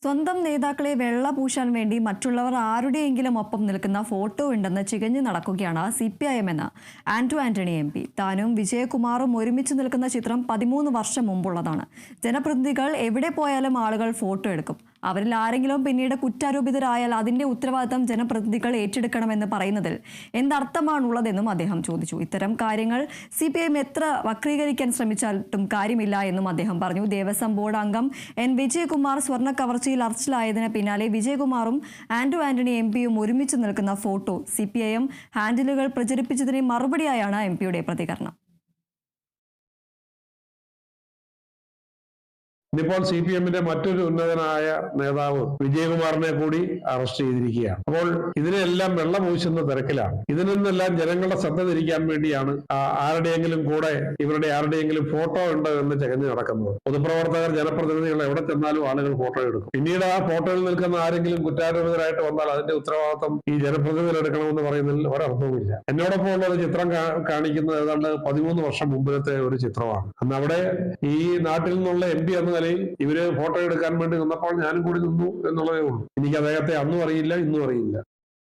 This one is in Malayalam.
സ്വന്തം നേതാക്കളെ വെള്ള പൂശാൻ വേണ്ടി മറ്റുള്ളവർ ആരുടെയെങ്കിലും ഒപ്പം നിൽക്കുന്ന ഫോട്ടോ ഉണ്ടെന്ന് ചികഞ്ഞു നടക്കുകയാണ് CPIM എന്ന് ആന്റോ ആന്റണി MP. താനും വിജയകുമാറും ഒരുമിച്ച് നിൽക്കുന്ന ചിത്രം 13 വർഷം മുമ്പുള്ളതാണ്. ജനപ്രതിനിധികൾ എവിടെ പോയാലും ആളുകൾ ഫോട്ടോ എടുക്കും. അവരിൽ ആരെങ്കിലും പിന്നീട് കുറ്റാരോപിതരായാൽ അതിന്റെ ഉത്തരവാദിത്തം ജനപ്രതിനിധികൾ ഏറ്റെടുക്കണമെന്ന് പറയുന്നതിൽ എന്തർത്ഥമാണുള്ളതെന്നും അദ്ദേഹം ചോദിച്ചു. ഇത്തരം കാര്യങ്ങൾ CPIM എത്ര വക്രീകരിക്കാൻ ശ്രമിച്ചാലും കാര്യമില്ല എന്നും അദ്ദേഹം പറഞ്ഞു. ദേവസ്വം ബോർഡ് അംഗം N. വിജയകുമാർ സ്വർണ്ണ കവർച്ചയിൽ അറസ്റ്റിലായതിന് പിന്നാലെ വിജയകുമാറും ആന്റോ ആന്റണി MPയും ഒരുമിച്ച് നിൽക്കുന്ന ഫോട്ടോ CPIM ഹാൻഡിലുകൾ പ്രചരിപ്പിച്ചതിന് മറുപടിയായാണ് MPയുടെ പ്രതികരണം. ഇന്നിപ്പോൾ CPM-ന്റെ മറ്റൊരു ഉന്നതനായ നേതാവ് വിജയകുമാറിനെ കൂടി അറസ്റ്റ് ചെയ്തിരിക്കുകയാണ്. അപ്പോൾ ഇതിനെല്ലാം വെള്ളം പൂശുന്ന തിരക്കിലാണ്. ഇതിൽ നിന്നെല്ലാം ജനങ്ങളുടെ ശ്രദ്ധ തിരിക്കാൻ വേണ്ടിയാണ് ആരുടെയെങ്കിലും കൂടെ ഇവരുടെ ആരുടെയെങ്കിലും ഫോട്ടോ ഉണ്ട് എന്ന് ചകഞ്ഞ് നടക്കുന്നത്. പൊതുപ്രവർത്തകർ, ജനപ്രതിനിധികൾ എവിടെ ചെന്നാലും ആളുകൾ ഫോട്ടോ എടുക്കും. പിന്നീട് ആ ഫോട്ടോയിൽ നിൽക്കുന്ന ആരെങ്കിലും കുറ്റാരോപിതരായിട്ട് വന്നാൽ അതിന്റെ ഉത്തരവാദിത്വം ഈ ജനപ്രതിനിധികൾ എടുക്കണമെന്ന് പറയുന്നതിൽ ഒരർത്ഥവുമില്ല. എന്നോടൊപ്പം ഉള്ള ഒരു ചിത്രം കാണിക്കുന്നത് ഏതാണ്ട് 13 വർഷം മുമ്പിലത്തെ ഒരു ചിത്രമാണ്. അന്ന് അവിടെ ഈ നാട്ടിൽ നിന്നുള്ള MP എന്ന ഇവര് ഫോട്ടോ എടുക്കാൻ വേണ്ടി നിന്നപ്പോൾ ഞാനും കൂടി നിന്നു എന്നുള്ളതേ ഉള്ളൂ. എനിക്ക് അദ്ദേഹത്തെ അന്നും അറിയില്ല, ഇന്നും അറിയില്ല.